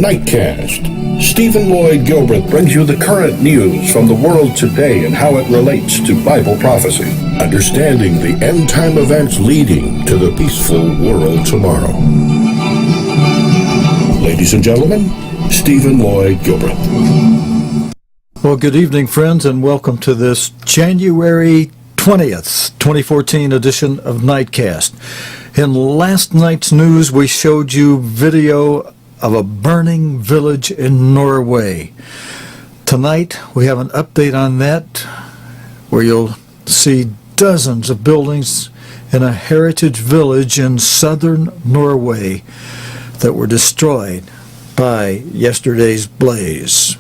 Nightcast. Stephen Lloyd Gilbreth brings you the current news from the world today and how it relates to Bible prophecy. Understanding the end-time events leading to the peaceful world tomorrow. Ladies and gentlemen, Stephen Lloyd Gilbreth. Well, good evening, friends, and welcome to this January 20th, 2014 edition of Nightcast. In last night's news, we showed you video of a burning village in Norway. Tonight, we have an update on that, where you'll see dozens of buildings in a heritage village in southern Norway that were destroyed by yesterday's blaze.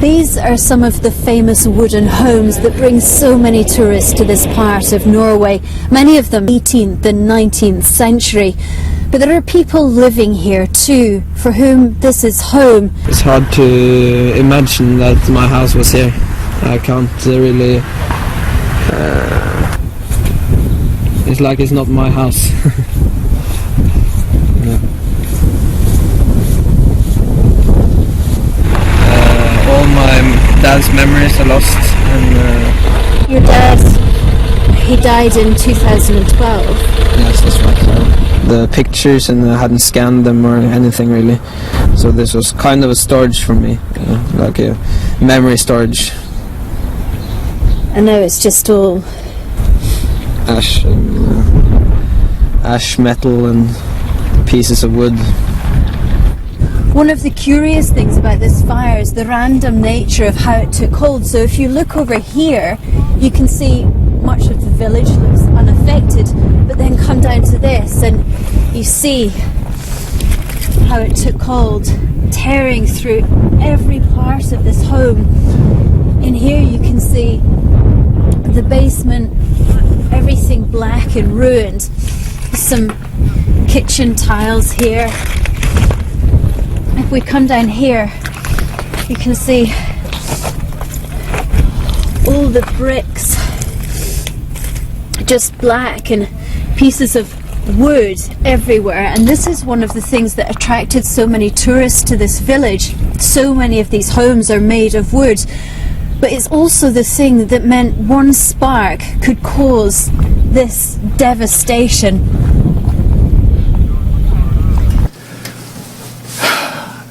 These are some of the famous wooden homes that bring so many tourists to this part of Norway, many of them 18th and 19th century. But there are people living here too, for whom this is home. It's hard to imagine that my house was here. I can't really... it's like it's not my house. Yeah. All my dad's memories are lost. And Your dad, he died in 2012. yes, that's right. So the pictures, and I hadn't scanned them or anything really. So this was kind of a storage for me, like a memory storage. I know it's just all... Ash and ash metal and pieces of wood. One of the curious things about this fire is the random nature of how it took hold. So if you look over here, you can see much of the village looks unaffected, but then come down to this and you see how it took hold, tearing through every part of this home. In here you can see the basement, everything black and ruined. Some kitchen tiles here. If we come down here, you can see all the bricks just black and pieces of wood everywhere. And this is one of the things that attracted so many tourists to this village. So many of these homes are made of wood, but it's also the thing that meant one spark could cause this devastation.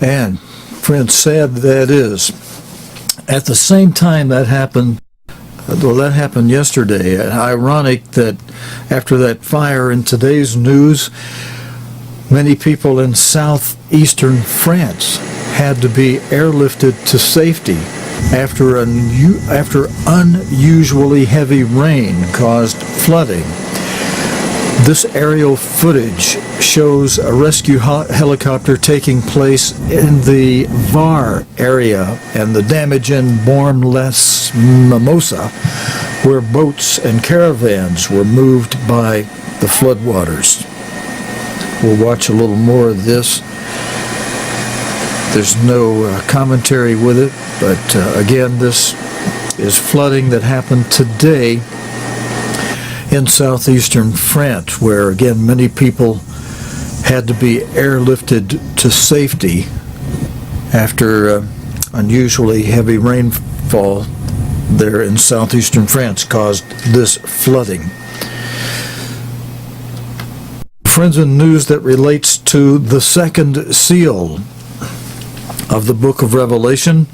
And, friends, sad that is. At the same time that happened, that happened yesterday. Ironic that after that fire in today's news, many people in southeastern France had to be airlifted to safety after unusually heavy rain caused flooding. This aerial footage shows a rescue helicopter taking place in the Var area and the damage in Born-les Mimosa, where boats and caravans were moved by the floodwaters. We'll watch a little more of this. There's no commentary with it, but again, this is flooding that happened today in southeastern France, where again many people had to be airlifted to safety after unusually heavy rainfall there in southeastern France caused this flooding. Friends, in news that relates to the second seal of the book of Revelation,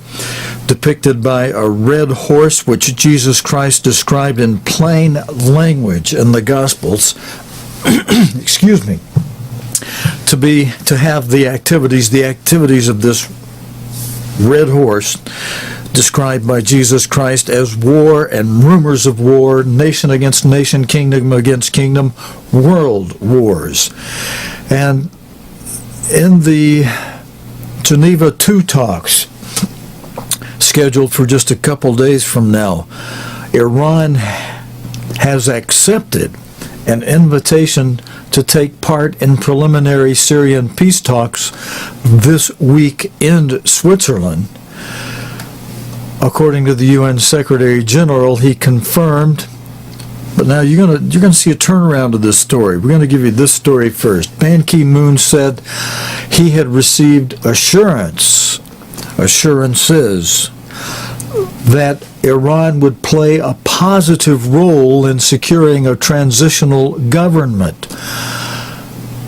depicted by a red horse, which Jesus Christ described in plain language in the Gospels, excuse me, to have the activities of this red horse described by Jesus Christ as war and rumors of war, nation against nation, kingdom against kingdom, world wars. And in the Geneva 2 talks, scheduled for just a couple days from now, Iran has accepted an invitation to take part in preliminary Syrian peace talks this week in Switzerland. According to the UN Secretary General, he confirmed But now you're gonna see a turnaround of this story. We're going to give you this story first. Ban Ki-moon said he had received assurances that Iran would play a positive role in securing a transitional government.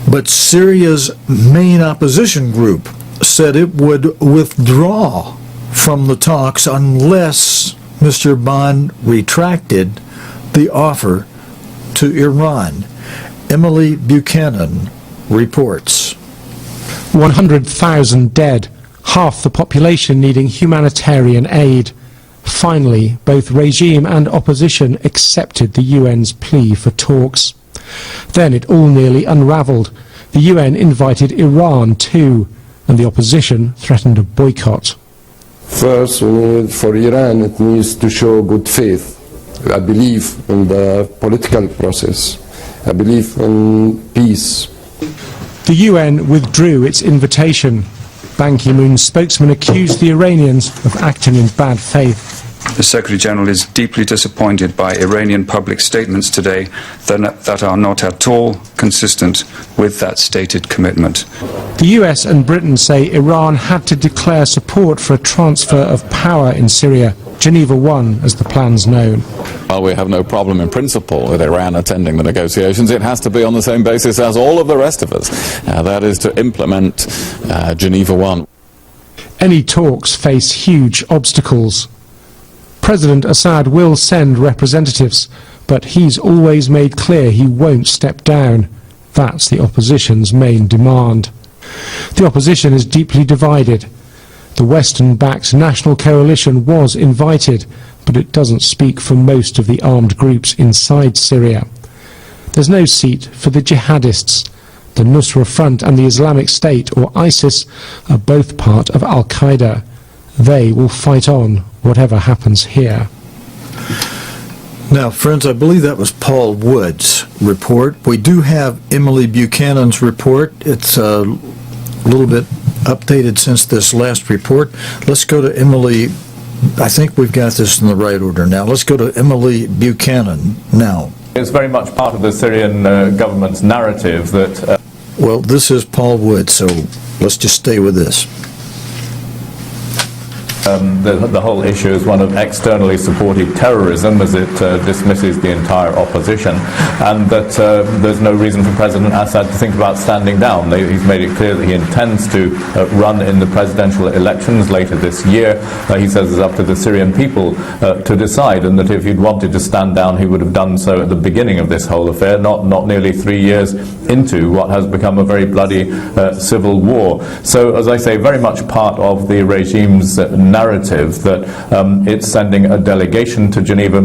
But Syria's main opposition group said it would withdraw from the talks unless Mr. Bae retracted the offer to Iran. Emily Buchanan reports. 100,000 dead, half the population needing humanitarian aid. Finally, both regime and opposition accepted the UN's plea for talks. Then it all nearly unravelled. The UN invited Iran too, and the opposition threatened a boycott. First, for Iran, it needs to show good faith. I believe in the political process. I believe in peace. The UN withdrew its invitation. Ban Ki-moon's spokesman accused the Iranians of acting in bad faith. The Secretary-General is deeply disappointed by Iranian public statements today that are not at all consistent with that stated commitment. The US and Britain say Iran had to declare support for a transfer of power in Syria, Geneva 1 as the plan's known. While we have no problem in principle with Iran attending the negotiations, it has to be on the same basis as all of the rest of us. That is to implement Geneva 1. Any talks face huge obstacles. President Assad will send representatives, but he's always made clear he won't step down. That's the opposition's main demand. The opposition is deeply divided. The Western-backed national coalition was invited, but it doesn't speak for most of the armed groups inside Syria. There's no seat for the jihadists. The Nusra Front and the Islamic State, or ISIS, are both part of al-Qaeda. They will fight on, whatever happens here. Now, friends, I believe that was Paul Wood's report. We do have Emily Buchanan's report. It's a little bit updated since this last report. Let's go to Emily. I think we've got this in the right order now. Let's go to Emily Buchanan now. It's very much part of the Syrian government's narrative that... Well, this is Paul Wood, so let's just stay with this. The whole issue is one of externally supported terrorism, as it dismisses the entire opposition, and that there's no reason for President Assad to think about standing down. He's made it clear that he intends to run in the presidential elections later this year. He says it's up to the Syrian people to decide, and that if he'd wanted to stand down, he would have done so at the beginning of this whole affair, not nearly 3 years into what has become a very bloody civil war. So, as I say, very much part of the regime's narrative that it's sending a delegation to Geneva,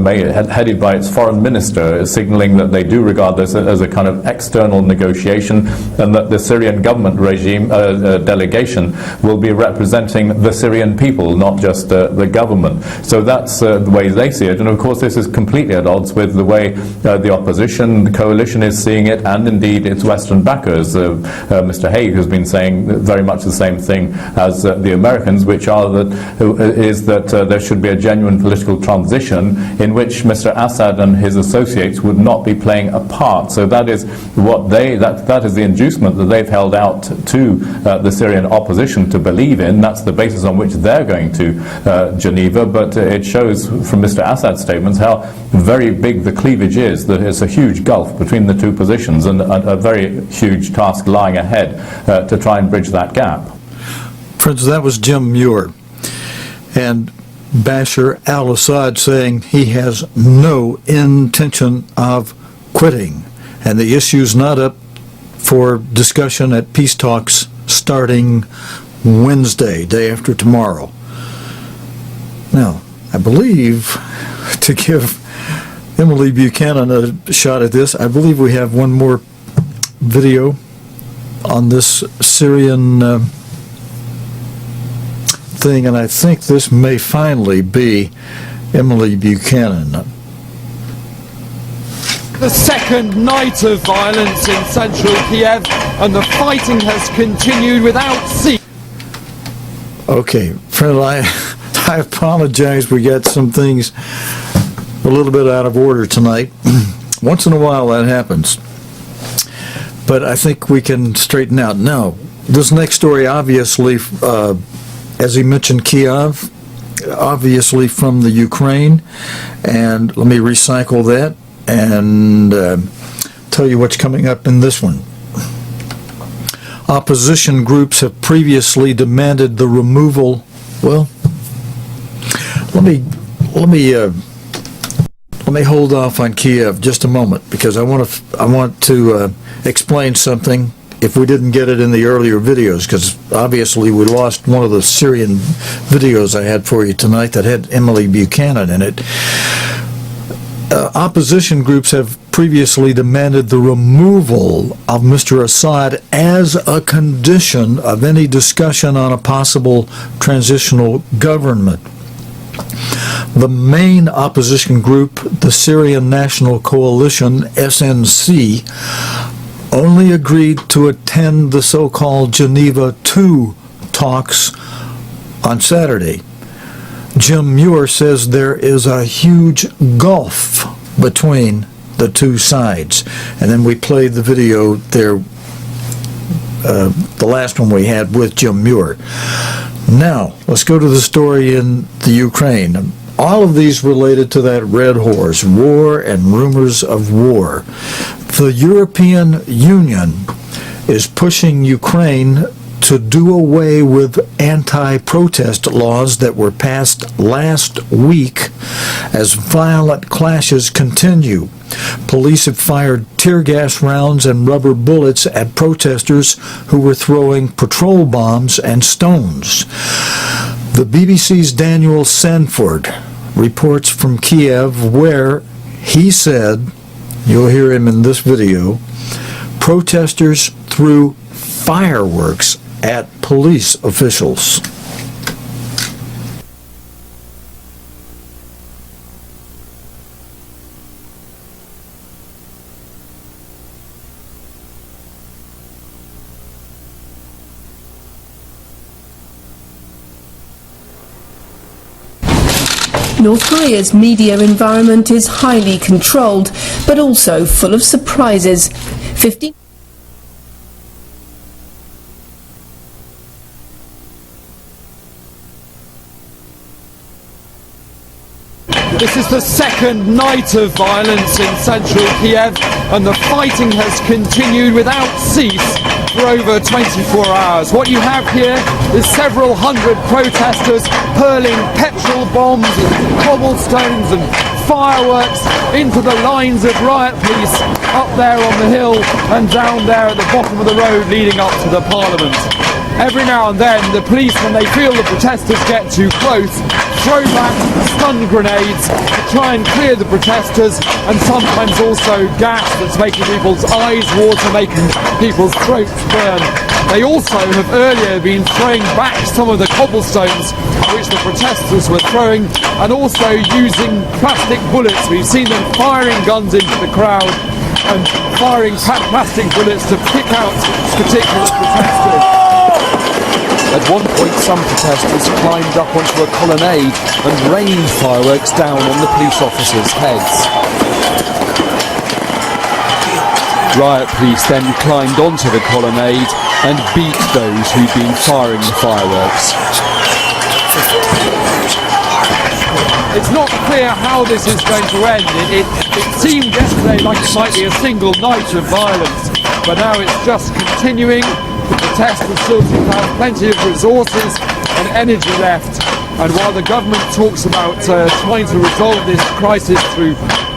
headed by its foreign minister, signalling that they do regard this as a kind of external negotiation, and that the Syrian government regime delegation will be representing the Syrian people, not just the government. So that's the way they see it, and of course this is completely at odds with the way the opposition, the coalition is seeing it, and indeed its Western backers. Mr. Haig has been saying very much the same thing as the Americans, which are that there should be a genuine political transition in which Mr. Assad and his associates would not be playing a part. So that is what that is the inducement that they've held out to the Syrian opposition to believe in. That's the basis on which they're going to Geneva. But it shows from Mr. Assad's statements how very big the cleavage is, that it's a huge gulf between the two positions, and a very huge task lying ahead to try and bridge that gap. Friends, that was Jim Muir. And Bashar al-Assad saying he has no intention of quitting. And the issue's not up for discussion at peace talks starting Wednesday, day after tomorrow. Now, I believe, to give Emily Buchanan a shot at this, I believe we have one more video on this Syrian thing, and I think this may finally be Emily Buchanan. The second night of violence in central Kiev, and the fighting has continued without cease. Okay, friend, I apologize. We got some things a little bit out of order tonight. Once in a while that happens. But I think we can straighten out. Now, this next story, obviously, as he mentioned, Kiev, obviously from the Ukraine. And let me recycle that and tell you what's coming up in this one. Opposition groups have previously demanded the removal. Well, let me hold off on Kiev just a moment, because I want to explain something if we didn't get it in the earlier videos, because obviously we lost one of the Syrian videos I had for you tonight that had Emily Buchanan in it. Opposition groups have previously demanded the removal of Mr. Assad as a condition of any discussion on a possible transitional government. The main opposition group, the Syrian National Coalition, SNC, only agreed to attend the so-called Geneva II talks on Saturday. Jim Muir says there is a huge gulf between the two sides. And then we played the video there, the last one we had with Jim Muir. Now, let's go to the story in the Ukraine. All of these related to that red horse, war and rumors of war. The European Union is pushing Ukraine to do away with anti-protest laws that were passed last week as violent clashes continue. Police have fired tear gas rounds and rubber bullets at protesters who were throwing patrol bombs and stones. The BBC's Daniel Sanford reports from Kiev, where he said, you'll hear him in this video, protesters threw fireworks at police officials. North Korea's media environment is highly controlled, but also full of surprises. This is the second night of violence in central Kiev, and the fighting has continued without cease for over 24 hours. What you have here is several hundred protesters hurling petrol bombs and cobblestones and fireworks into the lines of riot police up there on the hill and down there at the bottom of the road leading up to the parliament. Every now and then the police, when they feel the protesters get too close, throw back stun grenades to try and clear the protesters, and sometimes also gas that's making people's eyes water, making people's throats burn. They also have earlier been throwing back some of the cobblestones which the protesters were throwing, and also using plastic bullets. We've seen them firing guns into the crowd and firing plastic bullets to pick out particular protesters. At one point, some protesters climbed up onto a colonnade and rained fireworks down on the police officers' heads. Riot police then climbed onto the colonnade and beat those who'd been firing the fireworks. It's not clear how this is going to end. It seemed yesterday like it might be a single night of violence, but now it's just continuing. The protesters still seem to have plenty of resources and energy left, and while the government talks about trying to resolve this crisis through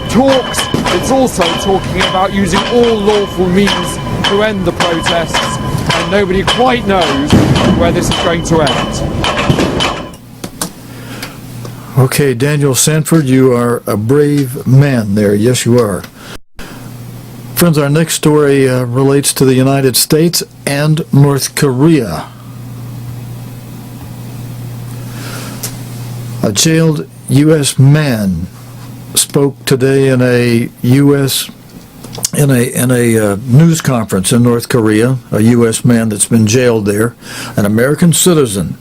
talks, it's also talking about using all lawful means to end the protests, and nobody quite knows where this is going to end. Okay, Daniel Sanford, you are a brave man there. Yes, you are. Friends, our next story relates to the United States and North Korea. A jailed U.S. man spoke today in a news conference in North Korea. A U.S. man that's been jailed there, an American citizen.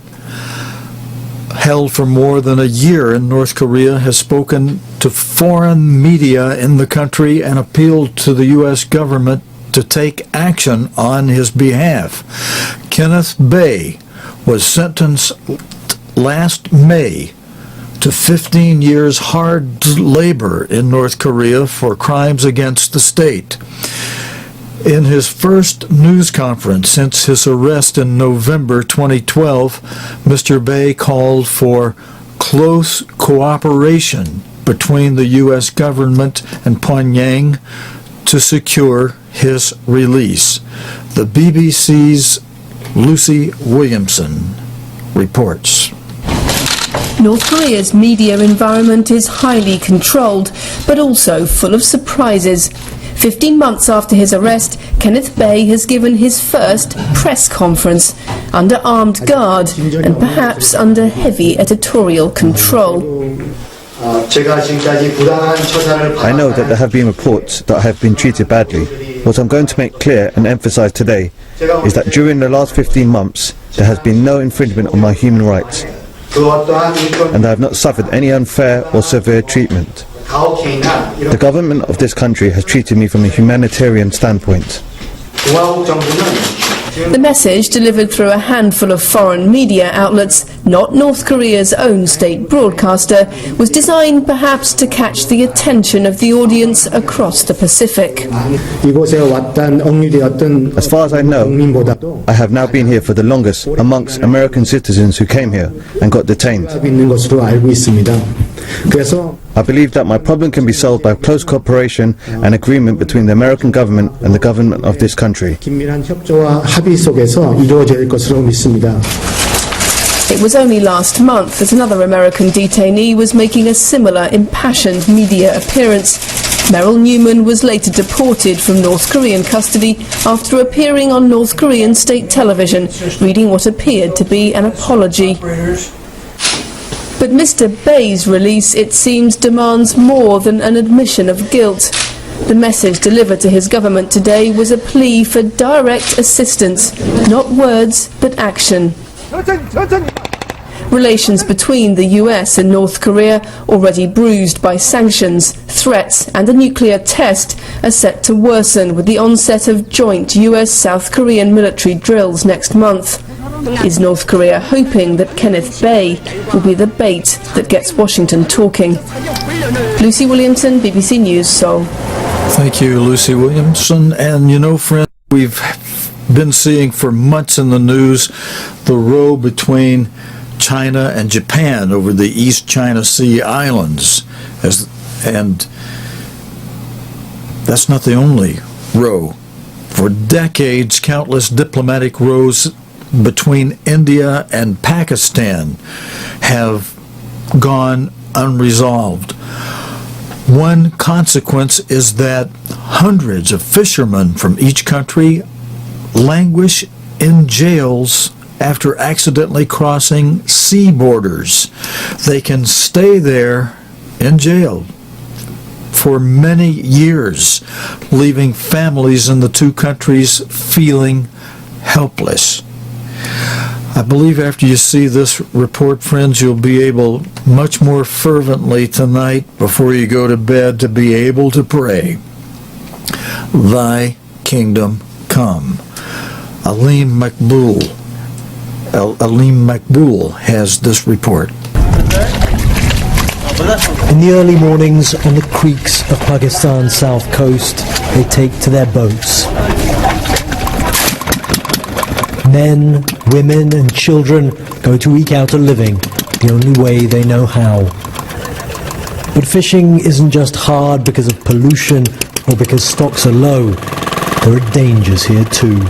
held for more than a year in North Korea, has spoken to foreign media in the country and appealed to the U.S. government to take action on his behalf. Kenneth Bae was sentenced last May to 15 years hard labor in North Korea for crimes against the state. In his first news conference since his arrest in November 2012, Mr. Bae called for close cooperation between the U.S. government and Pyongyang to secure his release. The BBC's Lucy Williamson reports. North Korea's media environment is highly controlled, but also full of surprises. 15 months after his arrest, Kenneth Bae has given his first press conference under armed guard and perhaps under heavy editorial control. I know that there have been reports that I have been treated badly. What I'm going to make clear and emphasize today is that during the last 15 months there has been no infringement on my human rights, and I have not suffered any unfair or severe treatment. The government of this country has treated me from a humanitarian standpoint. The message, delivered through a handful of foreign media outlets, not North Korea's own state broadcaster, was designed perhaps to catch the attention of the audience across the Pacific. As far as I know, I have now been here for the longest amongst American citizens who came here and got detained. I believe that my problem can be solved by close cooperation and agreement between the American government and the government of this country. It was only last month that another American detainee was making a similar impassioned media appearance. Merrill Newman was later deported from North Korean custody after appearing on North Korean state television, reading what appeared to be an apology. But Mr. Bae's release, it seems, demands more than an admission of guilt. The message delivered to his government today was a plea for direct assistance, not words but action. Relations between the US and North Korea, already bruised by sanctions, threats and a nuclear test, are set to worsen with the onset of joint US-South Korean military drills next month. Is North Korea hoping that Kenneth Bae will be the bait that gets Washington talking? Lucy Williamson, BBC News, Seoul. Thank you, Lucy Williamson. And you know, friends, we've been seeing for months in the news the row between China and Japan over the East China Sea islands. And that's not the only row. For decades, countless diplomatic rows between India and Pakistan have gone unresolved. One consequence is that hundreds of fishermen from each country languish in jails after accidentally crossing sea borders. They can stay there in jail for many years, leaving families in the two countries feeling helpless. I believe after you see this report, friends, you'll be able much more fervently tonight before you go to bed to be able to pray, Thy kingdom come. Alim Makbul has this report. In the early mornings on the creeks of Pakistan's south coast, they take to their boats. Men, women and children go to eke out a living, the only way they know how. But fishing isn't just hard because of pollution or because stocks are low. There are dangers here too.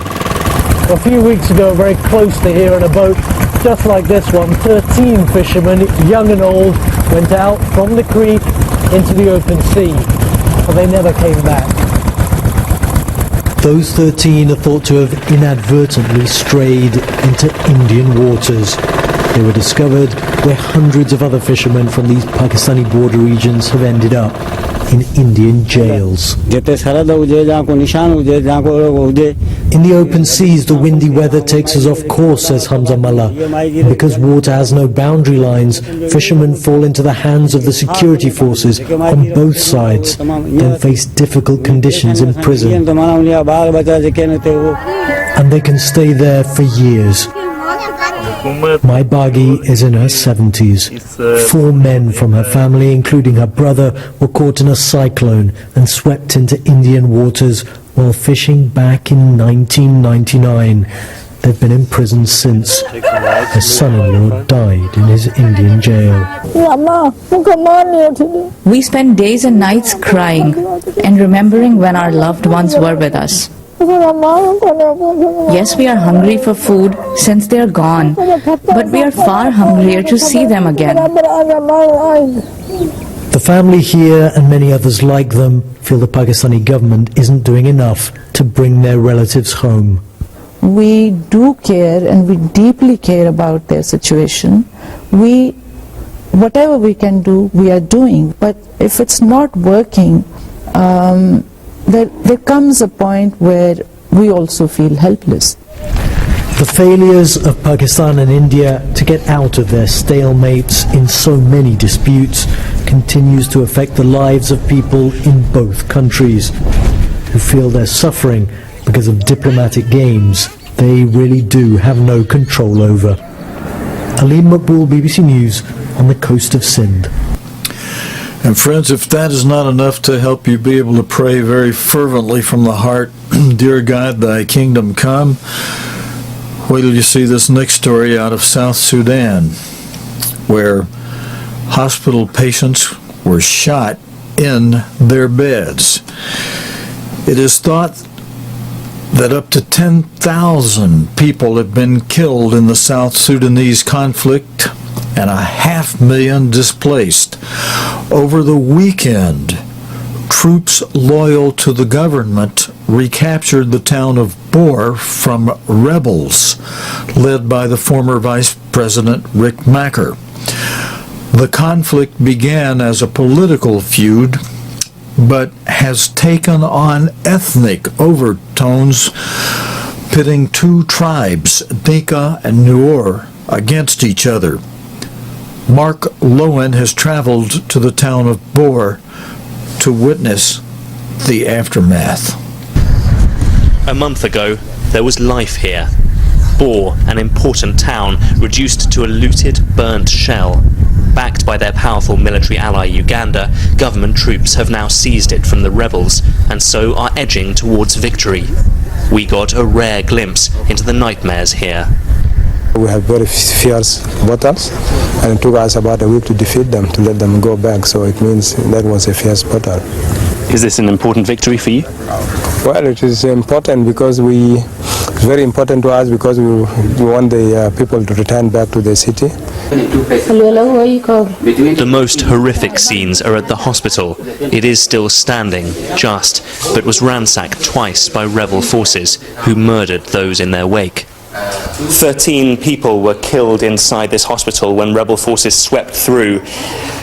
A few weeks ago, very close to here in a boat just like this one, 13 fishermen, young and old, went out from the creek into the open sea, but they never came back. Those 13 are thought to have inadvertently strayed into Indian waters. They were discovered where hundreds of other fishermen from these Pakistani border regions have ended up, in Indian jails. In the open seas, the windy weather takes us off course, says Hamza Mullah. Because water has no boundary lines, fishermen fall into the hands of the security forces on both sides, then face difficult conditions in prison. And they can stay there for years. My Bagi is in her 70s. 4 men from her family, including her brother, were caught in a cyclone and swept into Indian waters while fishing back in 1999. They've been in prison since. Her son-in-law died in his Indian jail. We spend days and nights crying and remembering when our loved ones were with us. Yes, we are hungry for food since they are gone, but we are far hungrier to see them again. The family here and many others like them feel the Pakistani government isn't doing enough to bring their relatives home. We do care and we deeply care about their situation. Whatever we can do, we are doing. But if it's not working, there comes a point where we also feel helpless. The failures of Pakistan and India to get out of their stalemates in so many disputes continues to affect the lives of people in both countries, who feel they're suffering because of diplomatic games they really do have no control over. Aleem Maqbool, BBC News, on the coast of Sindh. And friends, if that is not enough to help you be able to pray very fervently from the heart, Dear God, thy kingdom come, wait till you see this next story out of South Sudan, where hospital patients were shot in their beds. It is thought that up to 10,000 people have been killed in the South Sudanese conflict and 500,000 displaced. Over the weekend, troops loyal to the government recaptured the town of Bor from rebels led by the former Vice President Riek Machar. The conflict began as a political feud, but has taken on ethnic overtones, pitting 2 tribes, Dinka and Nuer, against each other. Mark Lowen has traveled to the town of Bor to witness the aftermath. A month ago, there was life here. Bor, an important town, reduced to a looted, burnt shell. Backed by their powerful military ally Uganda, government troops have now seized it from the rebels, and so are edging towards victory. We got a rare glimpse into the nightmares here. We have very fierce battles, and it took us about a week to defeat them, to let them go back, so it means that was a fierce battle. Is this an important victory for you? Well, it is important because it's very important to us because we want the people to return back to the city. The most horrific scenes are at the hospital. It is still standing, but was ransacked twice by rebel forces who murdered those in their wake. 13 people were killed inside this hospital when rebel forces swept through,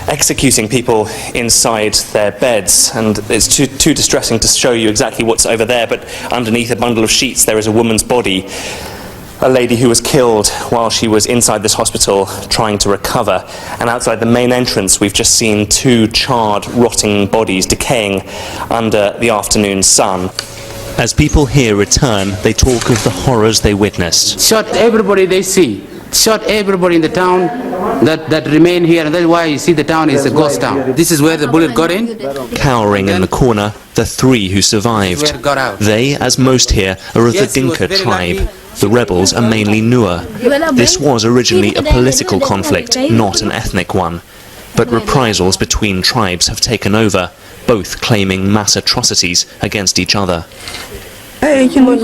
executing people inside their beds. And it's too distressing to show you exactly what's over there, but underneath a bundle of sheets there is a woman's body, a lady who was killed while she was inside this hospital trying to recover. And outside the main entrance we've just seen 2 charred, rotting bodies decaying under the afternoon sun. As people here return, they talk of the horrors they witnessed. Shot everybody they see. Shot everybody in the town that remain here, and that's why you see the town is a ghost town. This is where the bullet got in. Cowering in the corner, the 3 who survived. They, as most here, are of the Dinka tribe. The rebels are mainly Nuer. This was originally a political conflict, not an ethnic one. But reprisals between tribes have taken over, both claiming mass atrocities against each other. The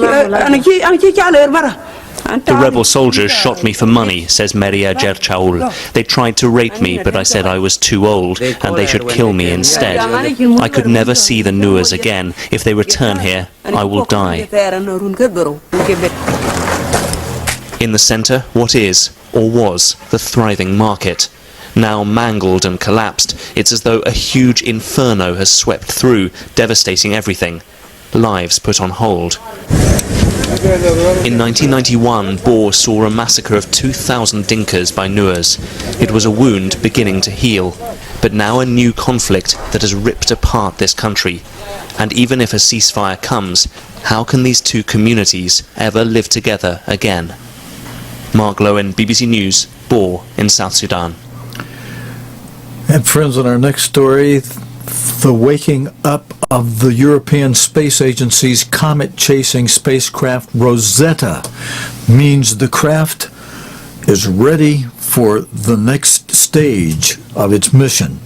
rebel soldiers shot me for money, says Meria Jerchaul. They tried to rape me, but I said I was too old and they should kill me instead. I could never see the Nuers again. If they return here, I will die. In the centre, what is, or was, the thriving market. Now mangled and collapsed, it's as though a huge inferno has swept through, devastating everything. Lives put on hold. In 1991, Bae saw a massacre of 2,000 Dinkas by Nuers. It was a wound beginning to heal, but now a new conflict that has ripped apart this country. And even if a ceasefire comes, how can these two communities ever live together again? Mark Lowen, BBC News, Bae in South Sudan. And friends, in our next story, the waking up of the European Space Agency's comet-chasing spacecraft Rosetta means the craft is ready for the next stage of its mission.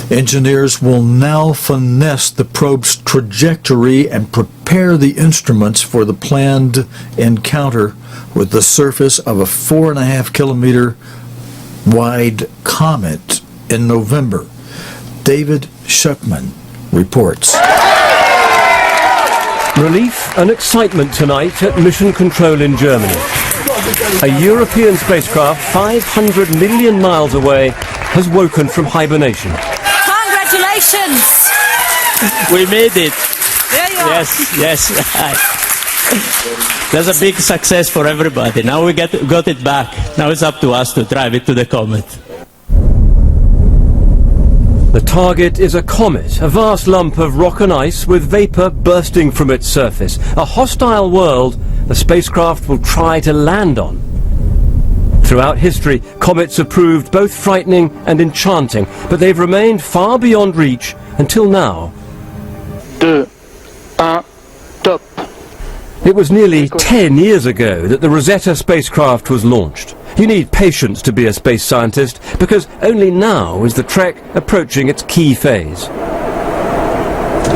Engineers will now finesse the probe's trajectory and prepare the instruments for the planned encounter with the surface of a 4.5 kilometer wide comet in November. David Schuckman reports. Relief and excitement tonight at Mission Control in Germany. A European spacecraft 500 million miles away has woken from hibernation. Congratulations! We made it. There you are. Yes. That's a big success for everybody. Now we got it back. Now it's up to us to drive it to the comet. The target is a comet, a vast lump of rock and ice with vapor bursting from its surface. A hostile world the spacecraft will try to land on. Throughout history, comets have proved both frightening and enchanting, but they've remained far beyond reach until now. 2, 1, top. It was nearly 10 years ago that the Rosetta spacecraft was launched. You need patience to be a space scientist, because only now is the trek approaching its key phase.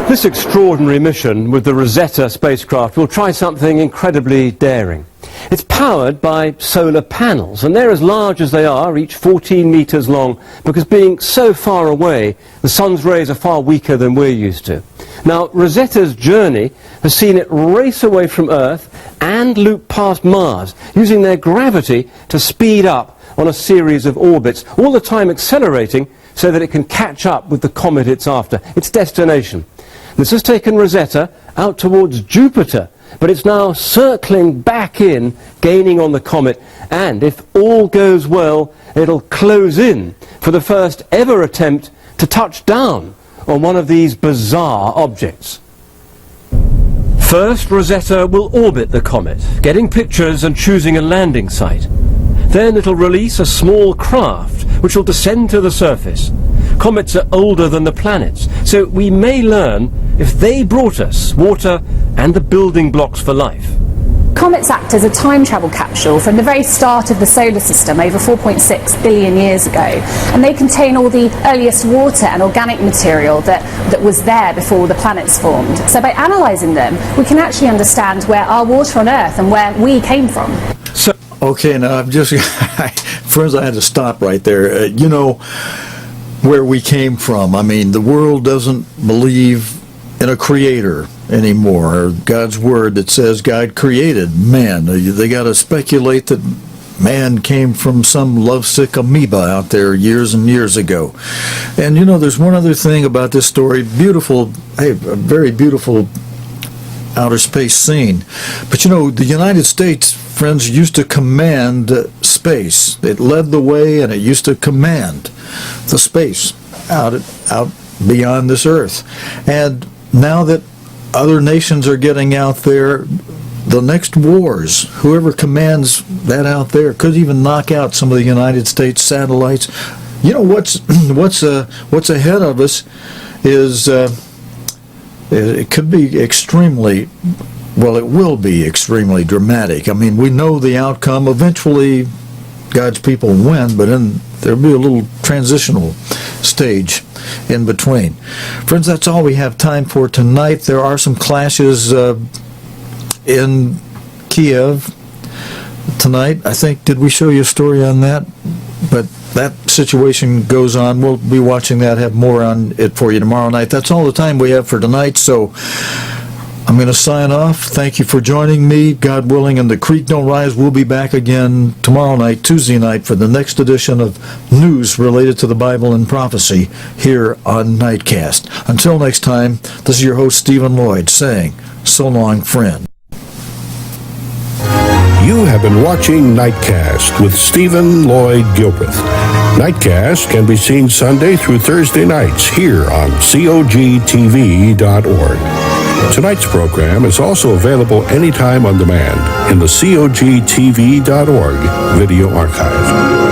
This extraordinary mission with the Rosetta spacecraft will try something incredibly daring. It's powered by solar panels, and they're as large as they are, each 14 meters long, because being so far away, the sun's rays are far weaker than we're used to. Now, Rosetta's journey has seen it race away from Earth and loop past Mars, using their gravity to speed up on a series of orbits, all the time accelerating so that it can catch up with the comet it's after, its destination. This has taken Rosetta out towards Jupiter, but it's now circling back in, gaining on the comet, and if all goes well, it'll close in for the first ever attempt to touch down on one of these bizarre objects. First, Rosetta will orbit the comet, getting pictures and choosing a landing site. Then it'll release a small craft which will descend to the surface. Comets are older than the planets, so we may learn if they brought us water and the building blocks for life. Comets act as a time travel capsule from the very start of the solar system over 4.6 billion years ago, and they contain all the earliest water and organic material that was there before the planets formed. So by analysing them, we can actually understand where our water on Earth and where we came from. Okay, now I'm just, friends, I had to stop right there. You know where we came from. I mean, the world doesn't believe in a creator anymore. God's word that says God created man. They got to speculate that man came from some lovesick amoeba out there years and years ago. And you know, there's one other thing about this story. Beautiful, hey, a very beautiful outer space scene. But you know, the United States, friends, used to command space. It led the way, and it used to command the space out beyond this earth. And now that other nations are getting out there, the next wars, whoever commands that out there could even knock out some of the United States satellites. You know what's ahead of us is it could be extremely, well, it will be extremely dramatic. I mean, we know the outcome. Eventually, God's people win, but there'll be a little transitional stage in between. Friends, that's all we have time for tonight. There are some clashes in Kiev tonight. I think, did we show you a story on that? But that situation goes on. We'll be watching that, have more on it for you tomorrow night. That's all the time we have for tonight, so I'm going to sign off. Thank you for joining me. God willing, and the creek don't rise. We'll be back again tomorrow night, Tuesday night, for the next edition of news related to the Bible and prophecy here on Nightcast. Until next time, this is your host, Stephen Lloyd, saying, so long, friend. You have been watching Nightcast with Stephen Lloyd Gilbreth. Nightcast can be seen Sunday through Thursday nights here on COGTV.org. Tonight's program is also available anytime on demand in the COGTV.org video archive.